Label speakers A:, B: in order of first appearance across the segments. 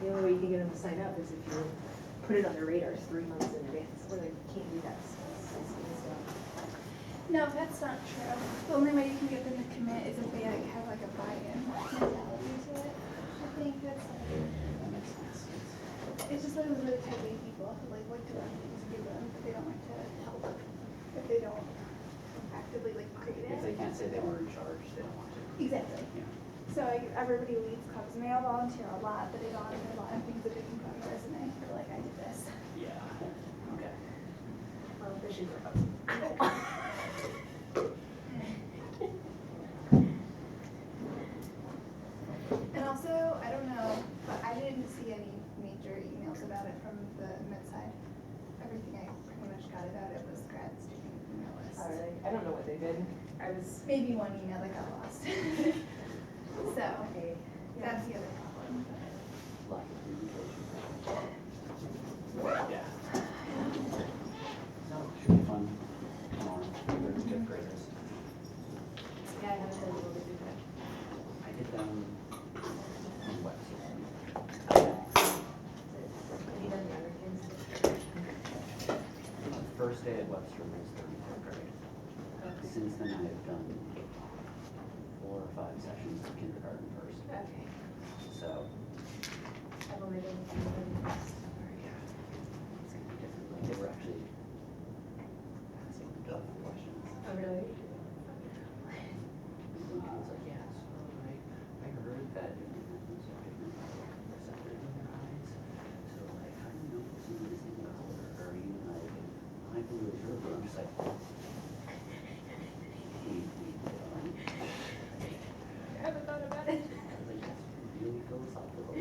A: the only way you can get them to sign up is if you put it on their radars 3 months in advance, or they can't do that.
B: No, that's not true. The only way you can get them to commit is if they like, have like a buy-in mentality to it. I think that's like,
C: That makes sense.
B: it's just like really type A people who like to run things and do them, but they don't like to help if they don't actively like create it.
C: If they can't say they were in charge, they don't want to.
B: Exactly.
C: Yeah.
B: So like, everybody leads clubs and they all volunteer a lot, but they don't have a lot of things that they can put on their resume. They're like, I did this.
C: Yeah. Okay.
A: Well, fishing for hubs.
B: And also, I don't know, but I didn't see any major emails about it from the med side. Everything I pretty much got about it was grad student email list.
A: I don't know what they did. I was,
B: Maybe one email that got lost. So,
A: okay.
B: that's the other problem.
C: Lack of communication. Yeah. So, should be fun tomorrow. We're fifth graders.
A: Yeah, I haven't done a little bit of that.
C: I did them in Webster.
A: Have you done the other kids?
C: The first day at Webster was 33rd grade. Since then, I've done 4 or 5 sessions of kindergarten first.
A: Okay.
C: So,
A: I've only done
C: it's gonna be different. But they were actually asking the tough questions.
A: Oh, really?
C: And I was like, yeah, so I heard that different methods are different receptors in their eyes. So like, how do you know if someone is in color? Or even like, I'm not really sure, but I'm just like,
B: I haven't thought about it.
C: I was like, that's really philosophical.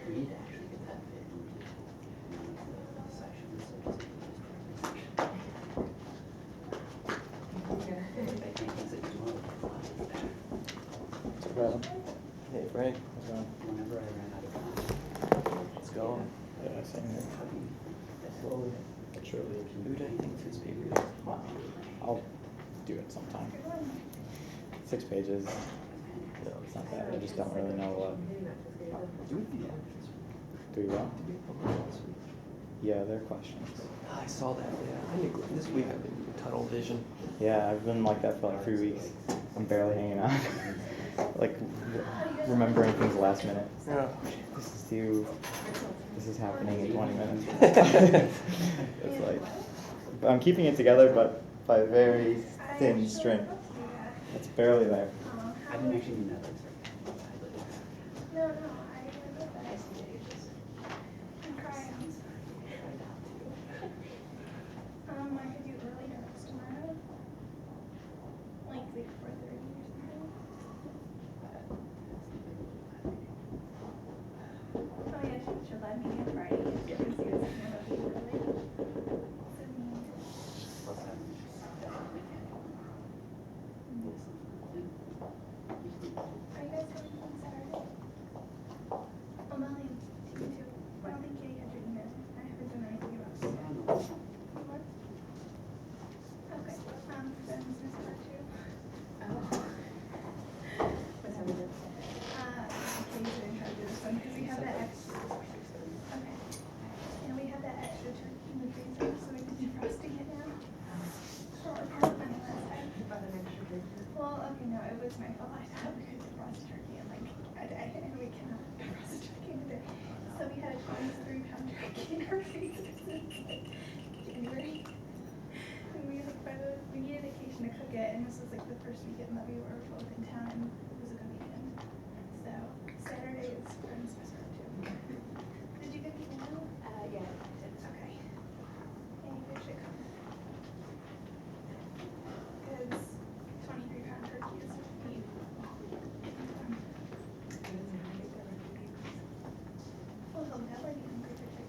C: We need to actually get that fit into one of the sections. So it doesn't just I can't use it tomorrow.
D: Hey Frank, how's it going?
C: Whenever I ran out of time,
D: Let's go. Yeah, same here. Slowly, but surely.
C: who do I think this paper is?
D: I'll do it sometime. 6 pages. Yeah, it's not bad. I just don't really know what.
C: Do it the
D: Do you want? Yeah, they're questions.
E: I saw that, yeah. I think this week I've been tunnel vision.
D: Yeah, I've been like that for like 3 weeks. I'm barely hanging on. Like remembering things last minute.
E: Yeah.
D: This is due. This is happening in 20 minutes. It's like, I'm keeping it together, but by a very thin string. It's barely there.
C: I didn't actually mean that.
B: No, I remember that. I'm crying. I could do early notes tomorrow. Like 4:30 or something. Oh yeah, she should let me in Friday. Yeah. See what's about the early.
C: Plus having just
B: Are you guys coming on Saturday? Oh, Molly, you too. I don't think Katie had your email. I haven't done anything about it. What? Okay. Ben's missed her too.
A: What's happening?
B: Katie's in charge of this one because we have that extra. Okay. And we have that extra turkey in the freezer, so we can defrosting it now. So it cost money last time.
A: About an extra drink.
B: Well, okay, no, it was my fault. I thought we could defrost turkey and like, and we cannot defrost turkey in a day. So we had a 23-pound turkey in our freezer since like January. And we needed occasion to cook it, and this was like the first weekend that we were both in town, and it was a good weekend. So Saturday is Friends Festival too. Did you get the email?
A: Yeah.
B: Okay. And you guys should come. Because 23-pound turkey is meat. Well, he'll never be hungry for chicken.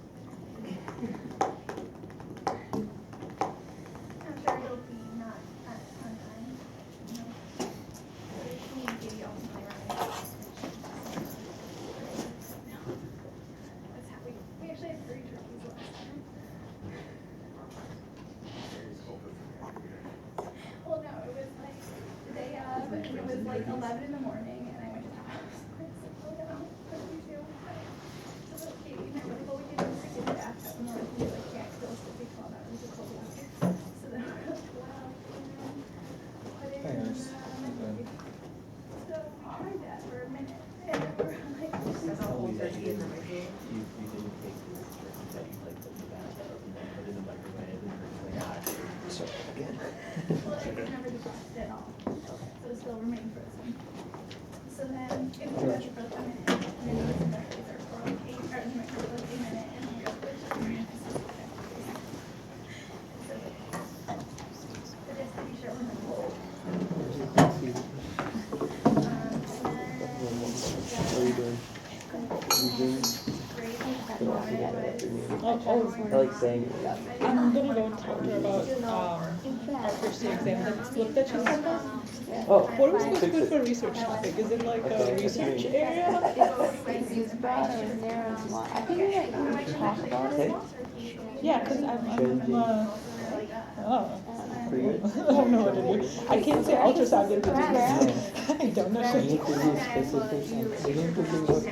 B: like 11 in the morning, and I went to the house. I was like, oh no, what do we do? So like, Katie and I were like, oh, we can just get the bathtub. And we're like, yeah, because it'll still take 12 hours of cold water. So then we're like, wow. And then put in, so we tried that for a minute, and then we're like,
A: That's a whole turkey in the microwave.
C: You didn't take this turkey that you like put in the bathtub and then put it in the microwave and like,
E: So again.
B: well, it was never defrosted at all. So it still remained frozen. So then it was fresh for like a minute, and then it was in the freezer for like 8, or in the microwave for like 8 minutes, and then we got it. But just to be sure it wasn't cold.
E: What are you doing? I like saying it.
F: I'm gonna go and talk to her about our first year exam, the slip that she sent us.
E: Oh,
F: What are we supposed to
E: fix
F: put
E: it.
F: for a research topic? Is it like a research area?
G: It's broad or narrow as well. I think we like talk about it.
F: Yeah, because I'm oh.
E: Pretty good.
F: I don't know what to do. I can't say ultrasound in particular. I don't know.
E: You need to be specific. You need to think about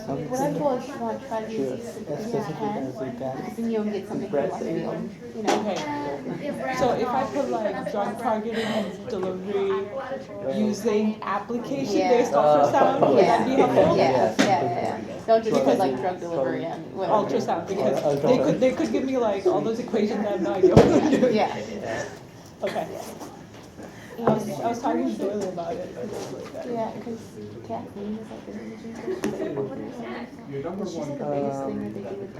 G: What I told is you want to try to be as specific as you can. Then you'll get something from like field, you know.
F: Okay. So if I put like drug targeting and delivery using application-based ultrasound, would that be helpful?
G: Yeah. Don't just put like drug delivery and whatever.
F: Ultrasound, because they could give me like all those equations and I have no idea what I'm doing.
G: Yeah.
F: Okay. I was talking to Doyle about it.
G: Yeah, because Kathleen is like an imaging person. She said the biggest thing that they do with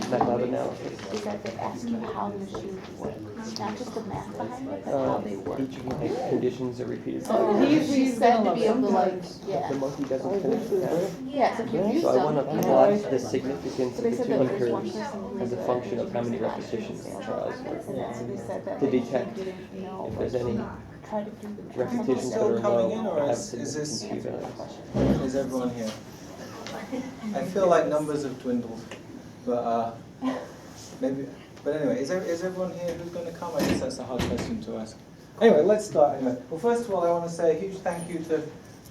E: method analysis.
G: is that they ask you how the machines work. Not just the math behind it, but how they work.
E: Each like, conditions are repeated.
G: So
F: he's
G: said
F: gonna
G: to be
F: love
G: able to like,
E: The
G: yeah.
E: monkey doesn't finish the task.
G: Yeah, so if you use
E: So I want to
G: them,
E: plot the significance
G: so
E: of
G: they
E: the
G: said
E: two
G: that there's one
E: curves
G: person
E: as a function of how many repetitions the trials
G: and then so they said that
E: to
G: they
E: detect
G: didn't know.
E: if there's any
G: Try to do the
E: repetitions that
H: Still
E: are
H: coming
E: low
H: in, or
E: or have
H: is this-
E: significant p-values.
H: Is everyone here? I feel like numbers have dwindled, but maybe. But anyway, is everyone here who's going to come? I guess that's a hard question to ask. Anyway, let's start. Anyway, well, first of all, I want to say a huge thank you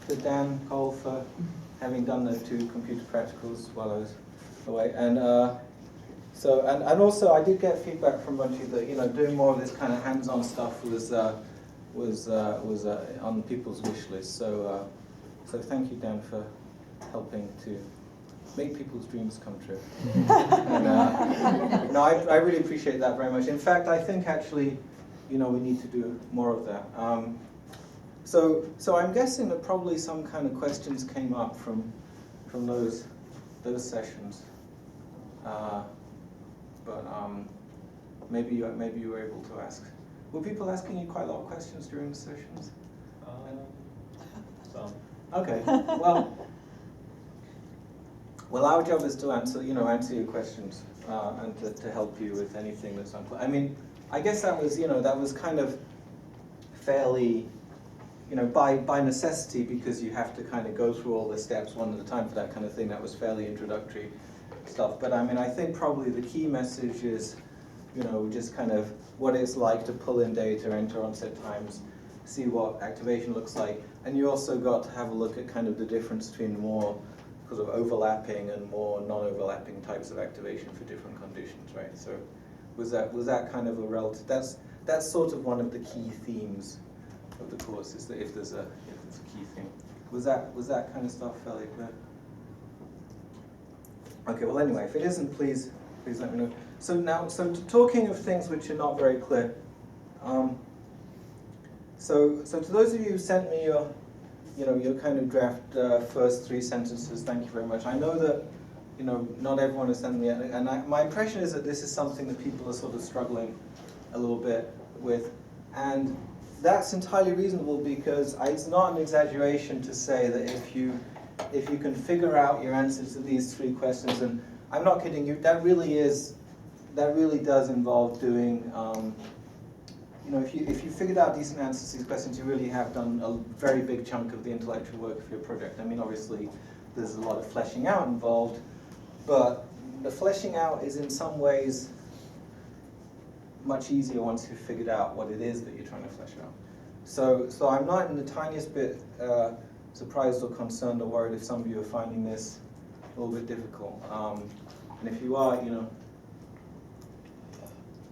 H: to Dan Cole for having done the 2 computer practicals while I was away, and and also I did get feedback from a bunch of you that doing more of this kind of hands-on stuff was on people's wish list. So thank you, Dan, for helping to make people's dreams come true. And, no, I really appreciate that very much. In fact, I think actually, we need to do more of that. So I'm guessing that probably some kind of questions came up from those sessions. But maybe you were able to ask. Were people asking you quite a lot of questions during the sessions?
C: Some.
H: Okay. Well, our job is to answer your questions and to help you with anything that's unclear. I mean, I guess that was kind of fairly, by necessity, because you have to kind of go through all the steps one at a time for that kind of thing. That was fairly introductory stuff. But I mean, I think probably the key message is, just kind of what it's like to pull in data, enter onset times, see what activation looks like. And you also got to have a look at kind of the difference between more sort of overlapping and more non-overlapping types of activation for different conditions, right? So was that kind of a relative? That's sort of one of the key themes of the course, is that if there's a key theme. Was that kind of stuff fairly clear? Okay, well anyway, if it isn't, please let me know. So talking of things which are not very clear, so to those of you who sent me your kind of draft first 3 sentences, thank you very much. I know that not everyone has sent me it, and my impression is that this is something that people are sort of struggling a little bit with, and that's entirely reasonable, because it's not an exaggeration to say that if you can figure out your answers to these 3 questions, and I'm not kidding you, that really does involve doing, if you figured out decent answers to these questions, you really have done a very big chunk of the intellectual work of your project. I mean, obviously, there's a lot of fleshing out involved, but the fleshing out is in some ways much easier once you've figured out what it is that you're trying to flesh out. So I'm not in the tiniest bit surprised or concerned or worried if some of you are finding this a little bit difficult. And if you are,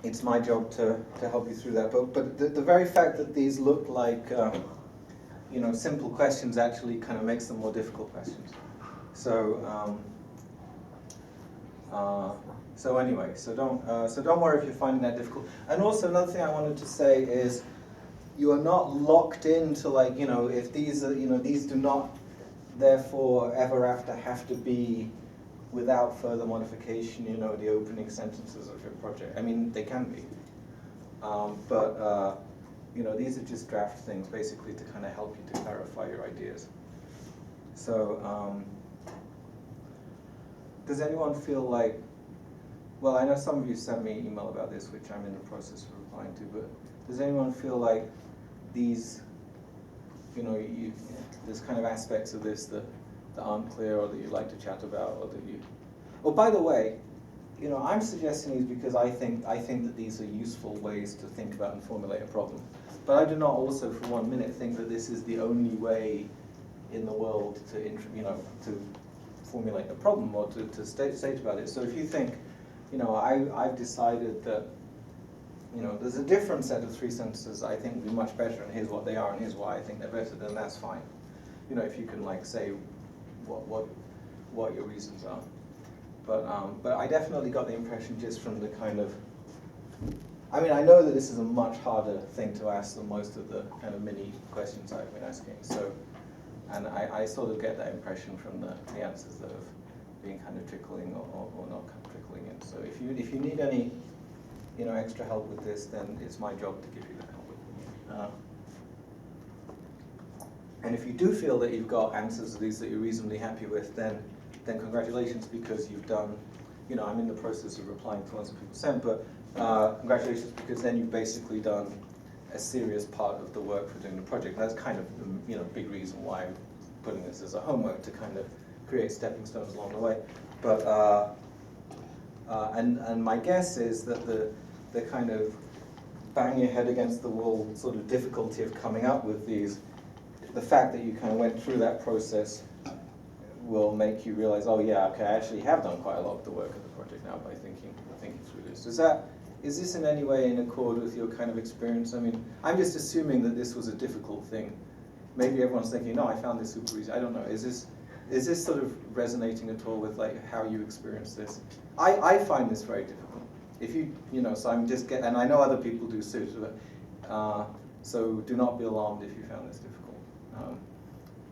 H: it's my job to help you through that. But the very fact that these look like simple questions actually kind of makes them more difficult questions. So anyway, so don't worry if you're finding that difficult. And also another thing I wanted to say is, you are not locked into if these are these do not therefore ever after have to be without further modification the opening sentences of your project. I mean, they can be, but these are just draft things basically to kind of help you to clarify your ideas. So does anyone feel like, well, I know some of you sent me an email about this, which I'm in the process of replying to, but does anyone feel like these, there's kind of aspects of this that aren't clear, or that you'd like to chat about, or that you... Oh, by the way, I'm suggesting these because I think that these are useful ways to think about and formulate a problem. But I do not also for 1 minute think that this is the only way in the world to formulate a problem or to state about it. So if you think, I've decided that there's a different set of 3 sentences I think would be much better, and here's what they are, and here's why I think they're better, then that's fine. If you can say what your reasons are. But I definitely got the impression just from the kind of, I know that this is a much harder thing to ask than most of the kind of mini questions I've been asking. So, and I sort of get that impression from the answers that have been kind of trickling or not trickling in. So if you need any extra help with this, then it's my job to give you that help. And if you do feel that you've got answers to these that you're reasonably happy with, then congratulations, because you've done, I'm in the process of replying to lots of people sent, but congratulations, because then you've basically done a serious part of the work for doing the project. That's kind of the big reason why I'm putting this as a homework, to kind of create stepping stones along the way. But and my guess is that the kind of bang your head against the wall sort of difficulty of coming up with these, the fact that you kind of went through that process will make you realize, oh yeah, okay, I actually have done quite a lot of the work of the project now by thinking through this. Is this in any way in accord with your kind of experience? I'm just assuming that this was a difficult thing. Maybe everyone's thinking, no, I found this super easy. I don't know. Is this sort of resonating at all with how you experience this? I find this very difficult. If so I'm just and I know other people do too. So do not be alarmed if you found this difficult.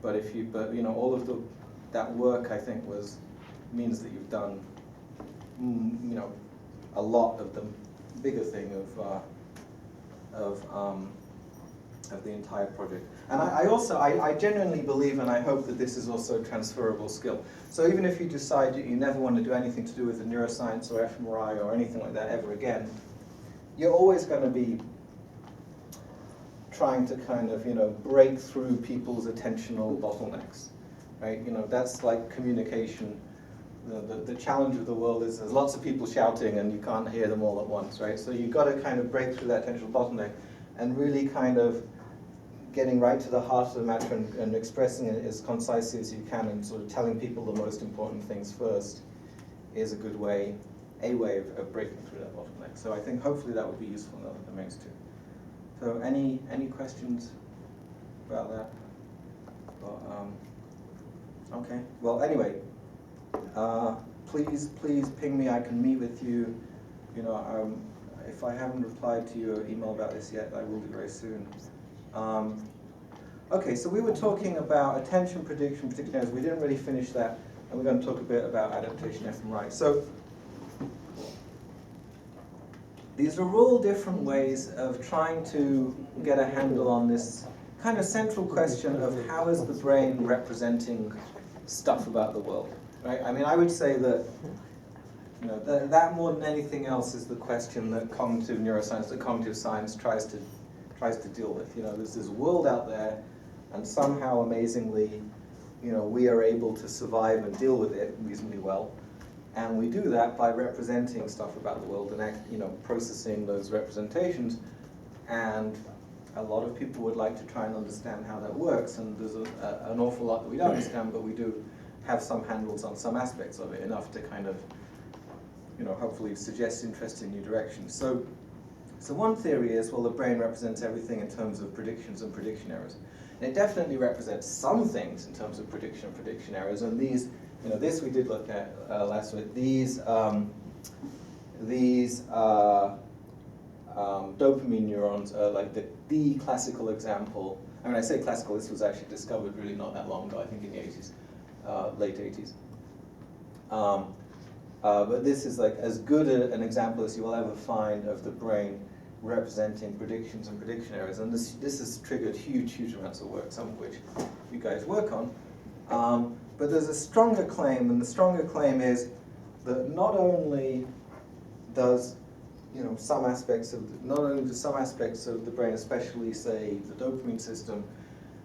H: But all of that work, I think, means that you've done a lot of the bigger thing of the entire project. And I genuinely believe, and I hope that this is also a transferable skill. So even if you decide you never want to do anything to do with the neuroscience or fMRI or anything like that ever again, you're always going to be trying to kind of break through people's attentional bottlenecks, right? That's like communication. The challenge of the world is there's lots of people shouting and you can't hear them all at once, right? So you've got to kind of break through that attentional bottleneck and really kind of getting right to the heart of the matter and expressing it as concisely as you can, and sort of telling people the most important things first is a way of breaking through that bottleneck. So I think hopefully that would be useful in other domains too. So any questions about that? Well, okay. Well, anyway, please ping me. I can meet with you. If I haven't replied to your email about this yet, I will do very soon. Okay, so we were talking about attention prediction, predictive errors. We didn't really finish that, and we're going to talk a bit about adaptation fMRI. So these are all different ways of trying to get a handle on this kind of central question of how is the brain representing stuff about the world, right? I would say that that more than anything else is the question that cognitive neuroscience, that cognitive science tries to deal with. There's this world out there, and somehow, amazingly, we are able to survive and deal with it reasonably well. And we do that by representing stuff about the world and processing those representations and a lot of people would like to try and understand how that works, and there's an awful lot that we don't understand, but we do have some handles on some aspects of it, enough to kind of, hopefully suggest interest in new directions. So one theory is, well, the brain represents everything in terms of predictions and prediction errors. And it definitely represents some things in terms of prediction and prediction errors, and these, this we did look at last week. These dopamine neurons are like the classical example. I mean, I say classical, this was actually discovered really not that long ago, I think in the 80s, late 80s. But this is like as good an example as you will ever find of the brain representing predictions and prediction errors. And this has triggered huge amounts of work, some of which you guys work on. But there's a stronger claim, and the stronger claim is that not only does some aspects of the brain, especially say the dopamine system,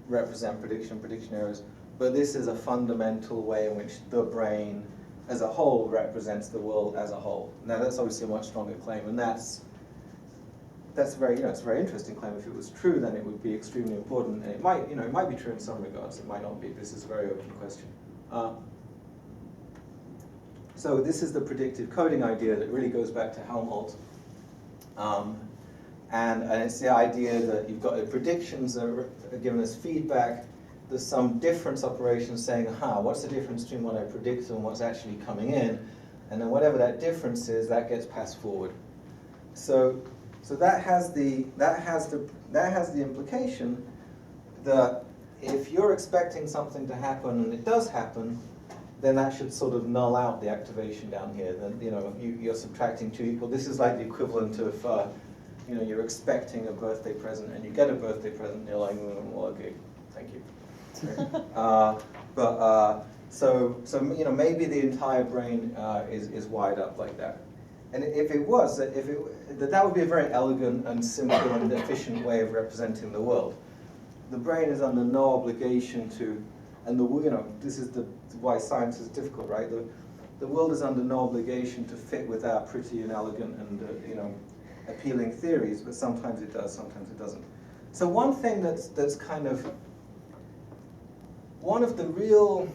H: represent prediction errors, but this is a fundamental way in which the brain as a whole represents the world as a whole. Now that's obviously a much stronger claim, and that's very it's a very interesting claim. If it was true, then it would be extremely important, and it might be true in some regards. It might not be. This is a very open question. So this is the predictive coding idea that really goes back to Helmholtz. And it's the idea that you've got predictions that are given as feedback. There's some difference operation saying, what's the difference between what I predict and what's actually coming in? And then whatever that difference is, that gets passed forward. So that has the implication that if you're expecting something to happen and it does happen, then that should sort of null out the activation down here. Then you're subtracting 2 equal. This is like the equivalent of you're expecting a birthday present and you get a birthday present and you're like, well, okay, thank you. So maybe the entire brain is wired up like that. And if it was, that would be a very elegant and simple and efficient way of representing the world. The brain is under no obligation to, and this is why science is difficult, right? The world is under no obligation to fit with our pretty and elegant and appealing theories, but sometimes it does, sometimes it doesn't. So one thing that's kind of one of the real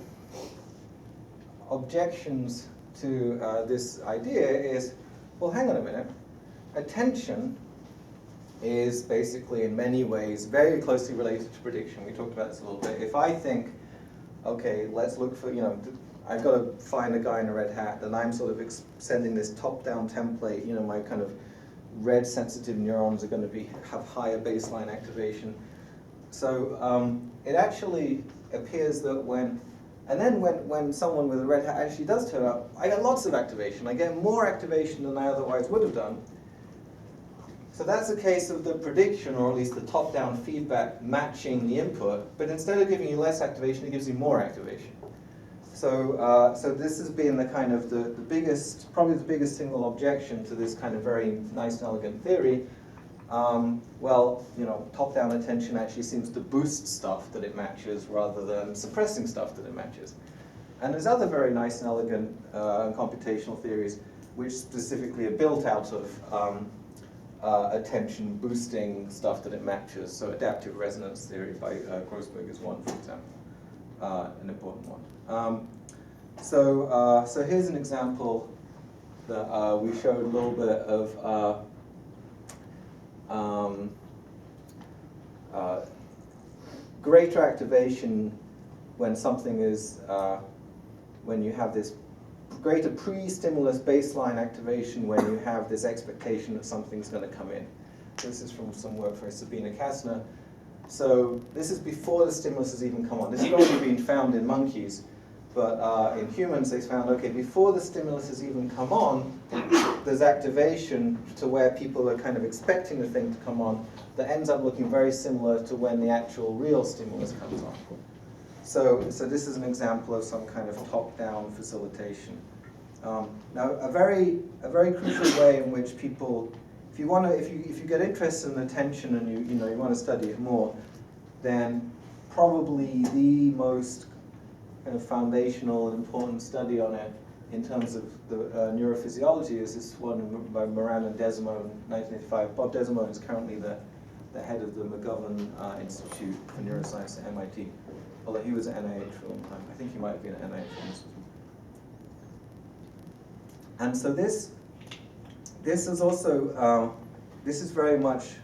H: objections to this idea is, well, hang on a minute. Attention is basically, in many ways, very closely related to prediction. We talked about this a little bit. If I think, okay, let's look for, I've got to find a guy in a red hat, then I'm sort of sending this top-down template, my kind of red sensitive neurons are going to have higher baseline activation. So it actually appears that when someone with a red hat actually does turn up, I get lots of activation. I get more activation than I otherwise would have done. So that's a case of the prediction, or at least the top-down feedback, matching the input, but instead of giving you less activation, it gives you more activation. So this has been the kind of probably the biggest single objection to this kind of very nice and elegant theory. Top-down attention actually seems to boost stuff that it matches rather than suppressing stuff that it matches. And there's other very nice and elegant computational theories which specifically are built out of attention boosting stuff that it matches. So adaptive resonance theory by Grossberg is one, for example, an important one. So here's an example that we showed a little bit of greater activation when something is, when you have this greater pre-stimulus baseline activation when you have this expectation that something's going to come in. This is from some work by Sabina Kastner. So this is before the stimulus has even come on. This has only been found in monkeys, but in humans they found, okay, before the stimulus has even come on, there's activation to where people are kind of expecting the thing to come on that ends up looking very similar to when the actual real stimulus comes on. So this is an example of some kind of top-down facilitation. Now, a very crucial way in which people, if you get interested in attention and you want to study it more, then probably the most kind of foundational and important study on it in terms of the neurophysiology is this one by Moran and Desimone in 1985. Bob Desimone is currently the the head of the McGovern Institute for Neuroscience at MIT, although he was at NIH for a long time. I think he might have been at NIH when this was. And so this is also, this is very much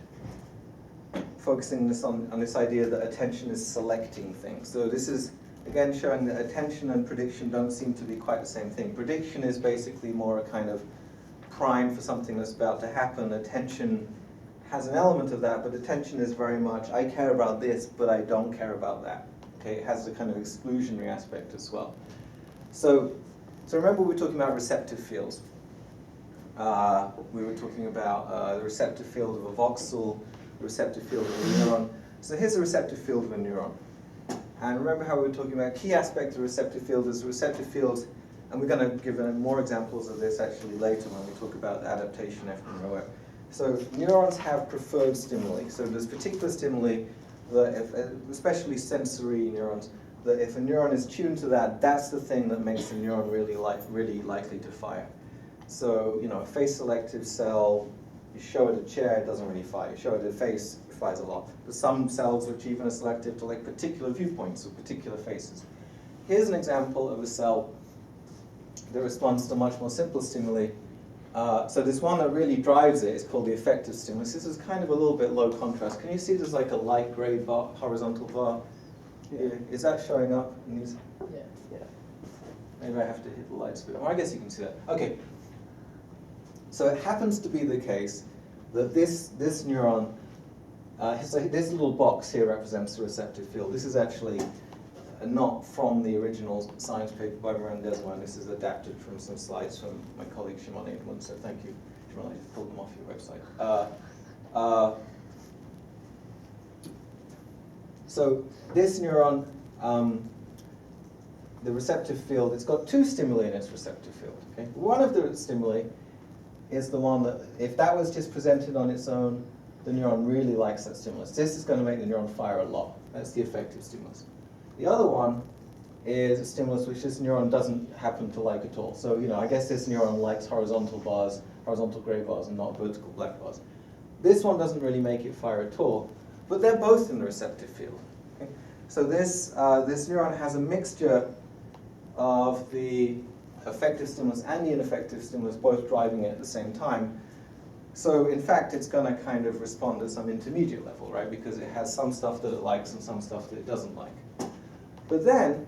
H: focusing this on this idea that attention is selecting things. So this is, again, showing that attention and prediction don't seem to be quite the same thing. Prediction is basically more a kind of prime for something that's about to happen. Attention has an element of that, but attention is very much, I care about this, but I don't care about that. Okay, it has a kind of exclusionary aspect as well. So remember we were talking about receptive fields. We were talking about the receptive field of a voxel, the receptive field of a neuron. So here's a receptive field of a neuron. And remember how we were talking about a key aspect of the receptive field is the receptive field, and we're going to give more examples of this actually later when we talk about adaptation fMRI. So neurons have preferred stimuli. So there's particular stimuli, that especially sensory neurons, that if a neuron is tuned to that, that's the thing that makes the neuron really likely to fire. So, a face-selective cell, you show it a chair, it doesn't really fire. You show it a face, it fires a lot. But some cells which even are selective to like particular viewpoints or particular faces. Here's an example of a cell that responds to much more simple stimuli. So this one that really drives it is called the effective stimulus. This is kind of a little bit low contrast. Can you see there's like a light gray bar, horizontal bar? Yeah. Is that showing up in these?
E: Yeah.
H: Maybe I have to hit the lights a bit more. I guess you can see that. Okay. So it happens to be the case that this neuron, so this little box here represents the receptive field. This is actually not from the original science paper by Mirandezma, and this is adapted from some slides from my colleague Shimon Edmund, so thank you, Shimon, I just pulled them off your website. So this neuron, the receptive field, it's got two stimuli in its receptive field. Okay? One of the stimuli is the one that, if that was just presented on its own, the neuron really likes that stimulus. This is going to make the neuron fire a lot. That's the effective stimulus. The other one is a stimulus which this neuron doesn't happen to like at all. So, I guess this neuron likes horizontal bars, horizontal gray bars, and not vertical black bars. This one doesn't really make it fire at all, but they're both in the receptive field. Okay? So this neuron has a mixture of the effective stimulus and the ineffective stimulus both driving it at the same time. So in fact, it's going to kind of respond at some intermediate level, right? Because it has some stuff that it likes and some stuff that it doesn't like. But then,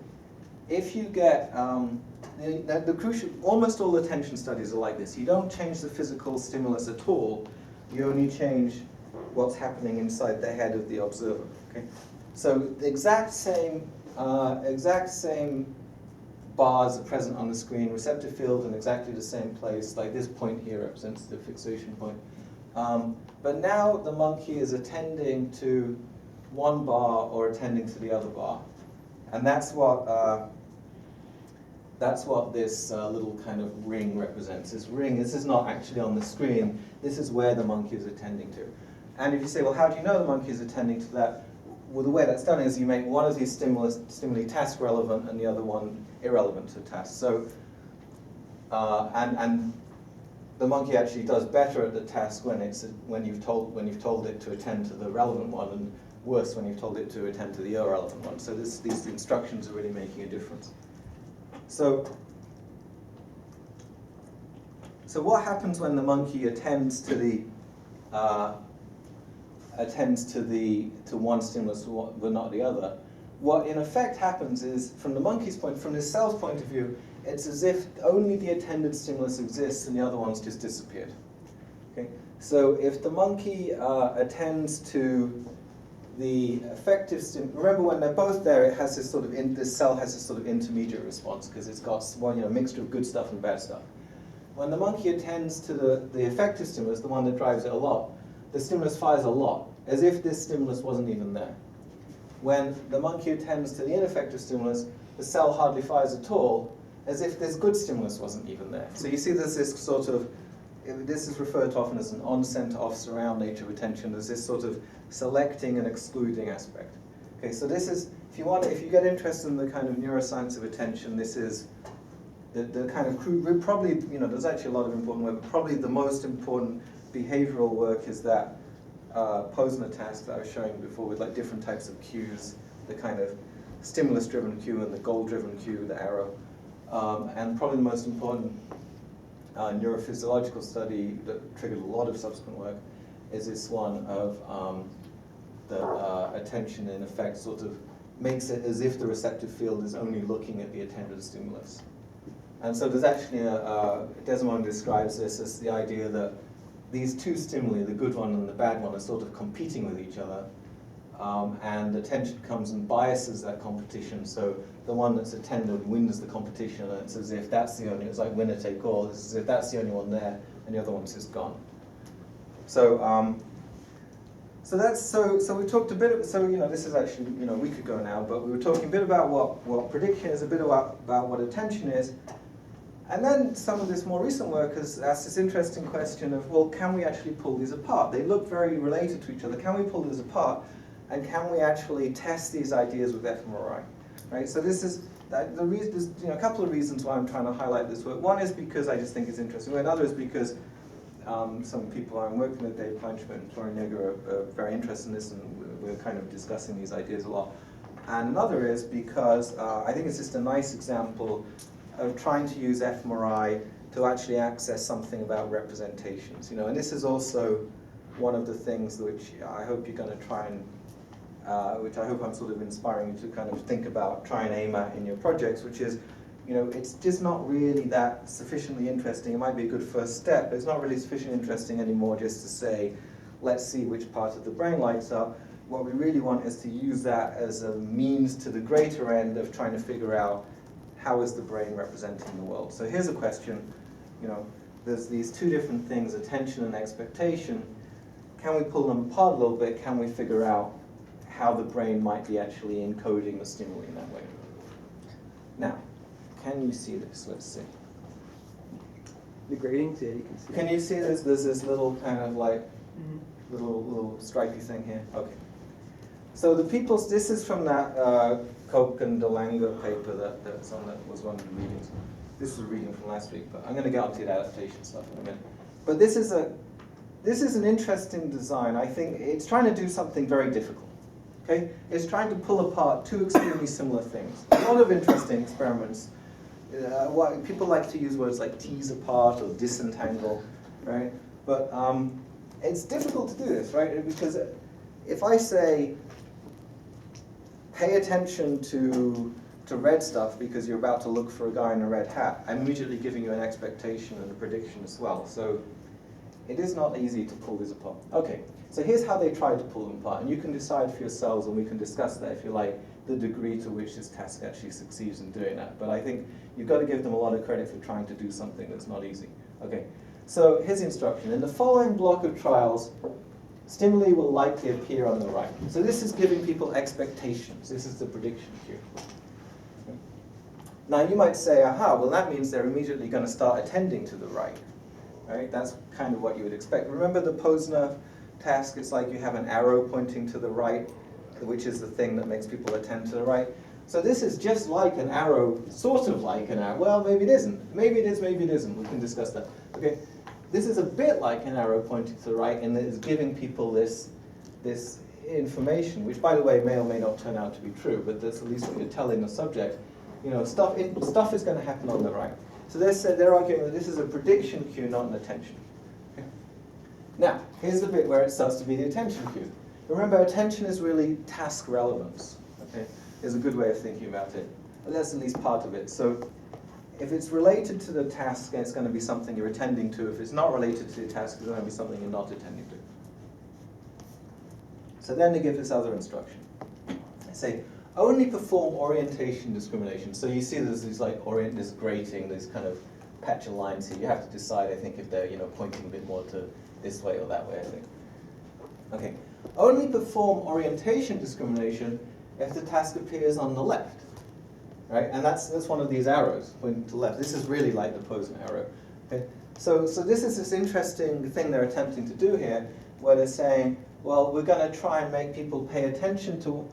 H: if you get, the crucial, almost all attention studies are like this. You don't change the physical stimulus at all. You only change what's happening inside the head of the observer. Okay? So the exact same bars are present on the screen, receptive field in exactly the same place, like this point here represents the fixation point. But now the monkey is attending to one bar or attending to the other bar. And that's what this little kind of ring represents. This is not actually on the screen, this is where the monkey is attending to. And if you say, well, how do you know the monkey is attending to that? Well, the way that's done is you make one of these stimuli task relevant and the other one irrelevant to task. So, and the monkey actually does better at the task when you've told it to attend to the relevant one, and worse when you've told it to attend to the irrelevant one. So these instructions are really making a difference. So what happens when the monkey attends to one stimulus but not the other? What in effect happens is, from the cell's point of view, it's as if only the attended stimulus exists and the other ones just disappeared. Okay? So if the monkey attends to the effective stimulus, remember when they're both there, it has this sort of this cell has this sort of intermediate response because it's got a mixture of good stuff and bad stuff. When the monkey attends to the effective stimulus, the one that drives it a lot, the stimulus fires a lot, as if this stimulus wasn't even there. When the monkey attends to the ineffective stimulus, the cell hardly fires at all, as if this good stimulus wasn't even there. So you see there's this sort of, this is referred to often as an on-center, off-surround nature of attention. There's this sort of selecting and excluding aspect. Okay, so this is, if you get interested in the kind of neuroscience of attention, this is the kind of probably, there's actually a lot of important work, but probably the most important behavioral work is that Posner task that I was showing you before with like different types of cues, the kind of stimulus-driven cue and the goal-driven cue, the arrow. And probably the most important neurophysiological study that triggered a lot of subsequent work is this one of the attention in effect sort of makes it as if the receptive field is only looking at the attended stimulus. And so there's actually Pt.1 describes this as the idea that these two stimuli, the good one and the bad one, are sort of competing with each other. And attention comes and biases that competition, so the one that's attended wins the competition, and it's as if that's the only, it's like winner take all, it's as if that's the only one there, and the other one's just gone. So, so we talked a bit, so this is actually, a week ago now, but we were talking a bit about what prediction is, a bit about what attention is, and then some of this more recent work has asked this interesting question of, well, can we actually pull these apart? They look very related to each other. Can we pull these apart? And can we actually test these ideas with fMRI? Right? So this is there's a couple of reasons why I'm trying to highlight this work. One is because I just think it's interesting. Another is because some people I'm working with, Dave Kleinschmidt and Florian Jäger, are very interested in this, and we're kind of discussing these ideas a lot. And another is because I think it's just a nice example of trying to use fMRI to actually access something about representations. And this is also one of the things which I hope you're going to try and which I hope I'm sort of inspiring you to kind of think about, try and aim at in your projects, which is, it's just not really that sufficiently interesting. It might be a good first step, but it's not really sufficiently interesting anymore just to say, let's see which part of the brain lights up. What we really want is to use that as a means to the greater end of trying to figure out how is the brain representing the world. So here's a question, there's these two different things, attention and expectation. Can we pull them apart a little bit? Can we figure out how the brain might be actually encoding the stimuli in that way? Now, can you see this? Let's see.
E: The gradings, yeah, you can see.
H: Can you see this? There's this little kind of like little stripy thing here. Okay. So this is from that Koch and DeLange paper that was one of the readings. This is a reading from last week, but I'm going to get onto the adaptation stuff in a minute. But this is an interesting design. I think it's trying to do something very difficult. Okay? It's trying to pull apart two extremely similar things. A lot of interesting experiments. People like to use words like tease apart or disentangle, right? But it's difficult to do this, right? Because if I say, pay attention to red stuff because you're about to look for a guy in a red hat, I'm immediately giving you an expectation and a prediction as well. So it is not easy to pull these apart. Okay, so here's how they try to pull them apart, and you can decide for yourselves, and we can discuss that if you like, the degree to which this task actually succeeds in doing that. But I think you've got to give them a lot of credit for trying to do something that's not easy. Okay, so here's the instruction. In the following block of trials, stimuli will likely appear on the right. So this is giving people expectations. This is the prediction cue. Now you might say, aha, well that means they're immediately going to start attending to the right. Right? That's kind of what you would expect. Remember the Posner task? It's like you have an arrow pointing to the right, which is the thing that makes people attend to the right. So this is just like an arrow, sort of like an arrow. Well, maybe it isn't. Maybe it is, maybe it isn't. We can discuss that. Okay. This is a bit like an arrow pointing to the right, and it is giving people this information, which, by the way, may or may not turn out to be true, but that's at least what you're telling the subject. Stuff is going to happen on the right. So they're arguing that this is a prediction cue, not an attention. Okay. Now, here's the bit where it starts to be the attention cue. Remember, attention is really task relevance. Okay, is a good way of thinking about it. But that's at least part of it. So if it's related to the task, it's going to be something you're attending to. If it's not related to the task, it's going to be something you're not attending to. So then they give this other instruction. They say, only perform orientation discrimination. So you see there's these this grating, this kind of patch of lines here. You have to decide, I think, if they're pointing a bit more to this way or that way, I think. Okay. Only perform orientation discrimination if the task appears on the left. Right? And that's one of these arrows pointing to the left. This is really like the Posner arrow. Okay? So this is this interesting thing they're attempting to do here, where they're saying, well, we're going to try and make people pay attention to,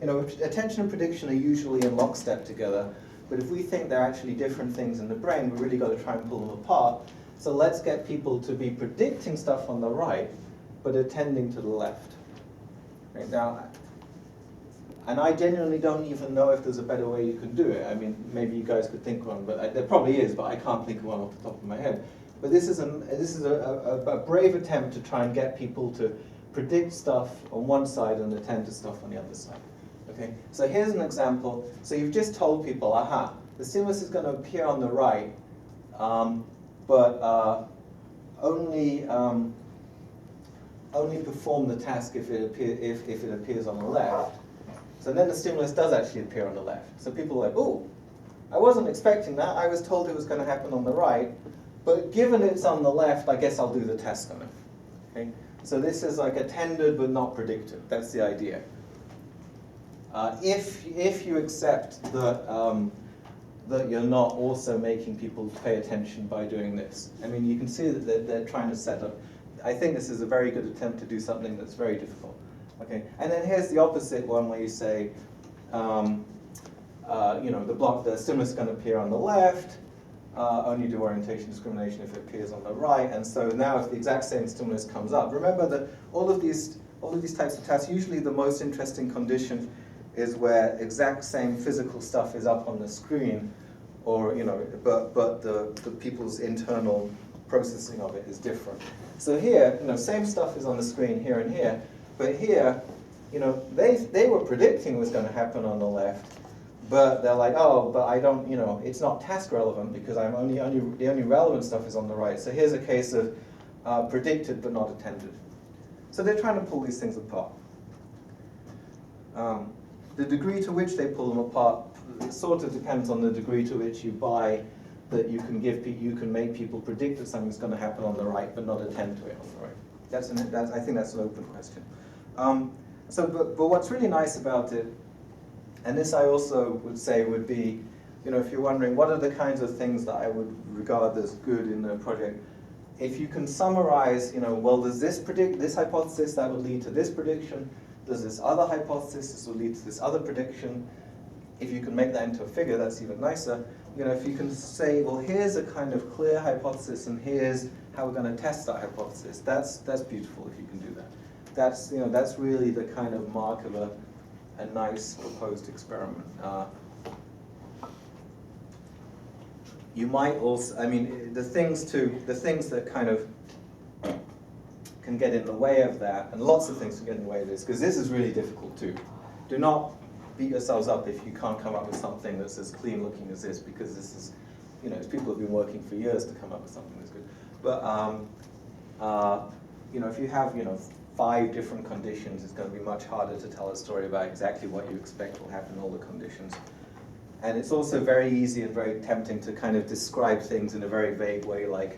H: attention and prediction are usually in lockstep together, but if we think they're actually different things in the brain, we've really got to try and pull them apart. So let's get people to be predicting stuff on the right, but attending to the left. Right? Now, and I genuinely don't even know if there's a better way you can do it. I mean, maybe you guys could think of one, but there probably is, but I can't think of one off the top of my head. But this is a brave attempt to try and get people to predict stuff on one side and attend to stuff on the other side. Okay, so here's an example. So you've just told people, aha, the stimulus is going to appear on the right, but only perform the task if it appears on the left. So then the stimulus does actually appear on the left. So people are like, oh, I wasn't expecting that. I was told it was going to happen on the right. But given it's on the left, I guess I'll do the test on it. Okay? So this is like attended but not predicted. That's the idea. If you accept that you're not also making people pay attention by doing this. I mean, you can see that they're trying to set up. I think this is a very good attempt to do something that's very difficult. Okay, and then here's the opposite one where you say, the stimulus is going to appear on the left. Only do orientation discrimination if it appears on the right. And so now, if the exact same stimulus comes up, remember that all of these types of tests, usually the most interesting condition is where exact same physical stuff is up on the screen, or but the people's internal processing of it is different. So here, same stuff is on the screen here and here, but here, they were predicting it was going to happen on the left, but they're like, oh, but I don't, it's not task relevant because the only relevant stuff is on the right. So here's a case of predicted but not attended. So they're trying to pull these things apart. The degree to which they pull them apart sort of depends on the degree to which you buy that you can make people predict that something's going to happen on the right but not attend to it on the right. I think that's an open question. But what's really nice about it, and this I also would say would be, if you're wondering what are the kinds of things that I would regard as good in a project, if you can summarize, well, does this hypothesis that would lead to this prediction? Does this other hypothesis, this will lead to this other prediction? If you can make that into a figure, that's even nicer. If you can say, well, here's a kind of clear hypothesis, and here's how we're going to test that hypothesis. That's beautiful if you can do that. That's really the kind of mark of a nice proposed experiment. You might also, the things that kind of can get in the way of that, and lots of things can get in the way of this, because this is really difficult too. Do not beat yourselves up if you can't come up with something that's as clean looking as this, because this is, people have been working for years to come up with something that's good. But if you have 5 different conditions, it's going to be much harder to tell a story about exactly what you expect will happen in all the conditions. And it's also very easy and very tempting to kind of describe things in a very vague way, like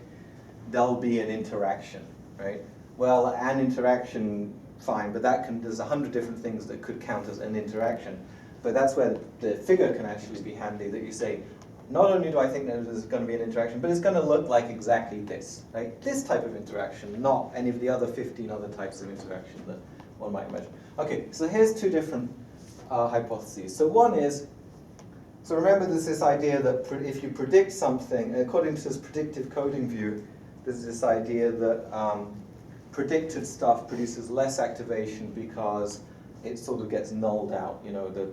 H: there'll be an interaction, right? Well, an interaction, fine, but there's 100 different things that could count as an interaction. But that's where the figure can actually be handy, that you say, not only do I think that there's going to be an interaction, but it's going to look like exactly this, right? This type of interaction, not any of the other 15 other types of interaction that one might imagine. Okay, so here's 2 different hypotheses. So one is, so remember there's this idea that if you predict something, according to this predictive coding view, there's this idea that predicted stuff produces less activation because it sort of gets nulled out.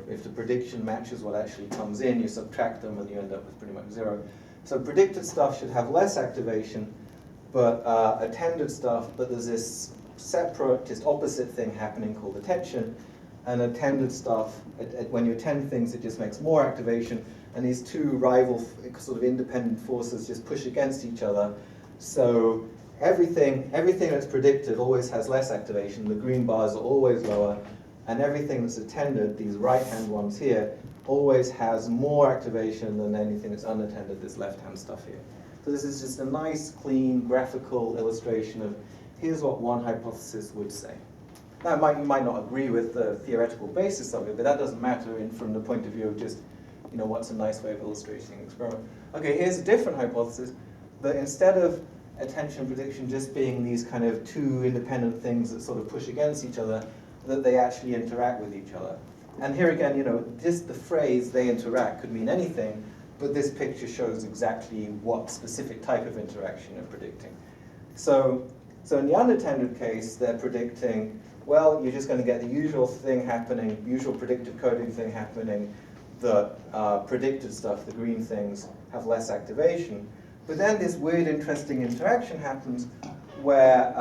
H: If the prediction matches what actually comes in, you subtract them and you end up with pretty much 0. So predicted stuff should have less activation, but attended stuff, but there's this separate, just opposite thing happening called attention. And attended stuff, when you attend things, it just makes more activation, and these 2 rival sort of independent forces just push against each other. So everything that's predicted always has less activation, the green bars are always lower, and everything that's attended, these right-hand ones here, always has more activation than anything that's unattended, this left-hand stuff here. So this is just a nice, clean, graphical illustration of here's what one hypothesis would say. Now, you might not agree with the theoretical basis of it, but that doesn't matter from the point of view of just, what's a nice way of illustrating an experiment. Okay, here's a different hypothesis, that instead of attention prediction just being these kind of 2 independent things that sort of push against each other, that they actually interact with each other. And here again, just the phrase they interact could mean anything, but this picture shows exactly what specific type of interaction you're predicting. So So in the unattended case, they're predicting, well, you're just going to get the usual thing happening, usual predicted coding thing happening. The predicted stuff, the green things, have less activation. But then this weird, interesting interaction happens where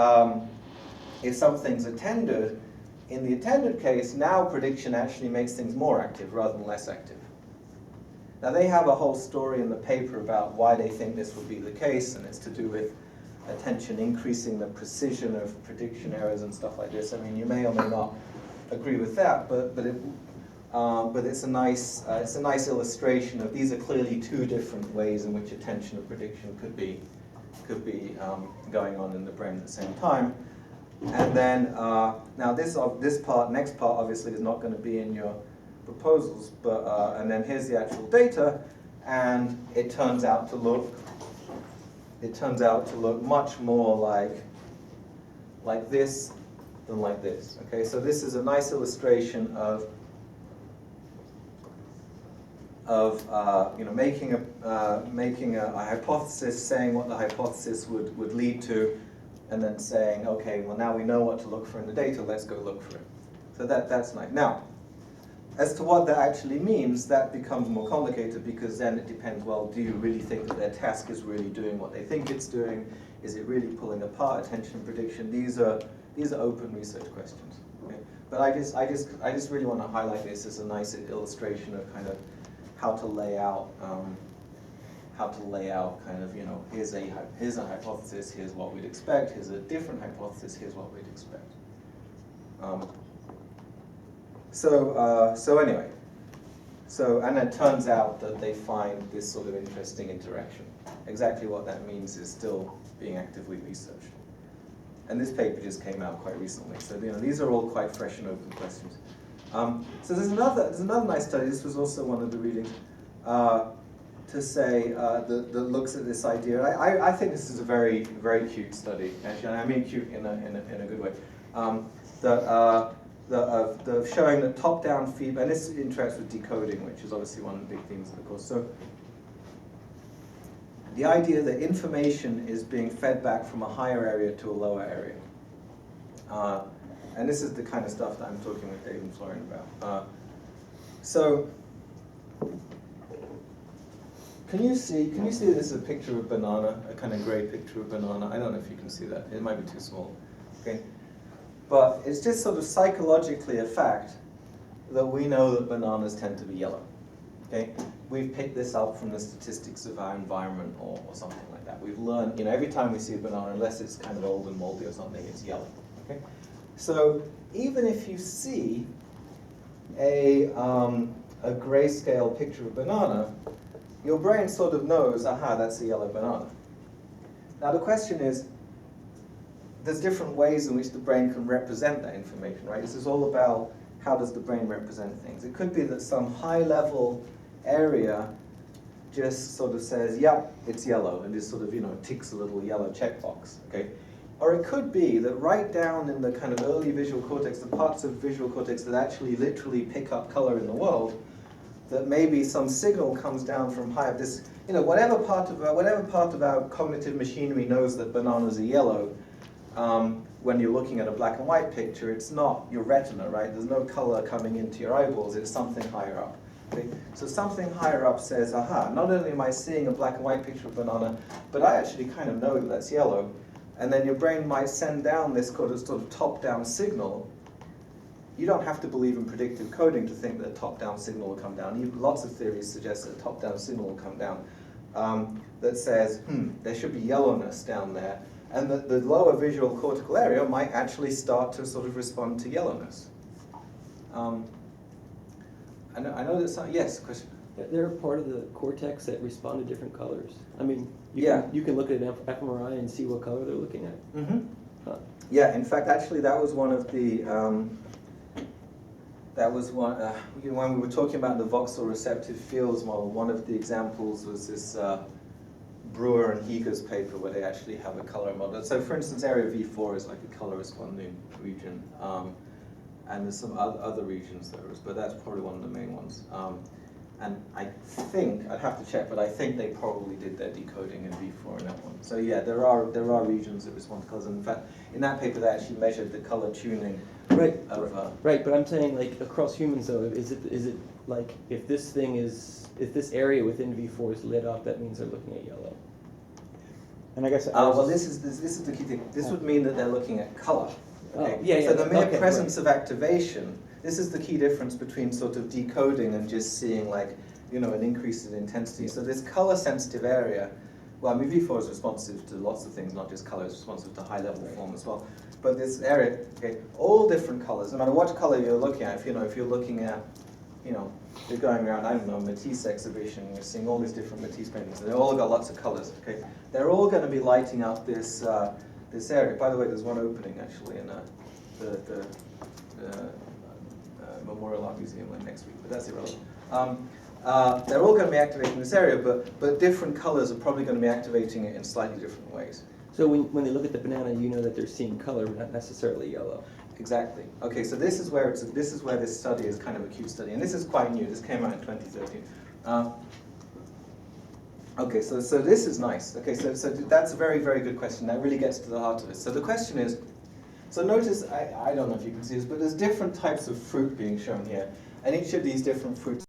H: if something's attended, in the attended case, now prediction actually makes things more active rather than less active. Now they have a whole story in the paper about why they think this would be the case, and it's to do with attention increasing the precision of prediction errors and stuff like this. I mean, you may or may not agree with that, but it's a nice illustration of these are clearly two different ways in which attention and prediction could be going on in the brain at the same time. And then now this next part obviously is not going to be in your proposals, but and then here's the actual data, and it turns out to look much more like this than like this. Okay, so this is a nice illustration of making a hypothesis, saying what the hypothesis would lead to, and then saying, okay, well now we know what to look for in the data, let's go look for it. So that's nice. Now, as to what that actually means, that becomes more complicated, because then it depends, well, do you really think that their task is really doing what they think it's doing? Is it really pulling apart attention and prediction? These are open research questions. Okay? But I just really want to highlight this as a nice illustration of kind of how to lay out kind of, here's a hypothesis, here's what we'd expect, here's a different hypothesis, here's what we'd expect. So anyway, and it turns out that they find this sort of interesting interaction. Exactly what that means is still being actively researched. And this paper just came out quite recently, so these are all quite fresh and open questions. So there's another nice study. This was also one of the readings to say that looks at this idea. I think this is a very, very cute study. Actually, I mean cute in a good way. Of showing that top-down feedback, and this interacts with decoding, which is obviously one of the big themes of the course. So the idea that information is being fed back from a higher area to a lower area. And this is the kind of stuff that I'm talking with Dave and Florian about. So can you see this is a picture of a banana, a kind of gray picture of a banana? I don't know if you can see that. It might be too small. Okay. But it's just sort of psychologically a fact that we know that bananas tend to be yellow. Okay? We've picked this up from the statistics of our environment or something like that. We've learned, every time we see a banana, unless it's kind of old and moldy or something, it's yellow. Okay? So even if you see a grayscale picture of a banana, your brain sort of knows, aha, that's a yellow banana. Now the question is, there's different ways in which the brain can represent that information, right? This is all about how does the brain represent things. It could be that some high-level area just sort of says, yep, it's yellow, and just sort of, ticks a little yellow checkbox, okay? Or it could be that right down in the kind of early visual cortex, the parts of visual cortex that actually literally pick up color in the world, that maybe some signal comes down from high up. This, whatever part of our cognitive machinery knows that bananas are yellow, when you're looking at a black and white picture, it's not your retina, right? There's no color coming into your eyeballs, it's something higher up. Okay? So something higher up says, aha, not only am I seeing a black and white picture of a banana, but I actually kind of know that that's yellow. And then your brain might send down this sort of top-down signal. You don't have to believe in predictive coding to think that a top-down signal will come down. Lots of theories suggest that a top-down signal will come down that says, there should be yellowness down there. And the lower visual cortical area might actually start to sort of respond to yellowness. I know that yes, question.
E: They're a part of the cortex that respond to different colors. I mean, you can look at an fMRI and see what color they're looking at.
H: Mm-hmm. Huh. Yeah, in fact, actually, that was one of the when we were talking about the voxel receptive fields model. One of the examples was this Brewer and Heger's paper where they actually have a color model. So, for instance, area V4 is like a color responding region, and there's some other regions there, but that's probably one of the main ones. And I think, I'd have to check, but I think they probably did their decoding in V4 in that one. So yeah, there are regions that respond to colors. And in fact, in that paper they actually measured the color tuning
E: Right,
H: of
E: right, but I'm saying like across humans though, is it like if this area within V4 is lit up, that means they're looking at yellow?
D: And I guess
H: well, this is the key thing. This would mean that they're looking at color. Okay?
E: Oh, yeah,
H: so the mere
E: okay,
H: presence of activation, this is the key difference between sort of decoding and just seeing like, you know, an increase in intensity. So this color sensitive area, well, I mean, V4 is responsive to lots of things, not just color, it's responsive to high level form as well. But this area, okay, all different colors, no matter what color you're looking at, if you're looking at, you know, you're going around, I don't know, Matisse exhibition, you're seeing all these different Matisse paintings, and they've all got lots of colors, okay? They're all going to be lighting up this this area. By the way, there's one opening actually in the Memorial Art Museum like next week, but that's irrelevant. They're all going to be activating this area, but different colors are probably going to be activating it in slightly different ways.
E: So when they look at the banana, you know that they're seeing color, but not necessarily yellow.
H: Exactly. Okay, so this is where this study is kind of a cute study, and this is quite new. This came out in 2013. Okay, so this is nice. Okay, so that's a very, very good question. That really gets to the heart of it. So the question is, so notice, I don't know if you can see this, but there's different types of fruit being shown here, and each of these different fruits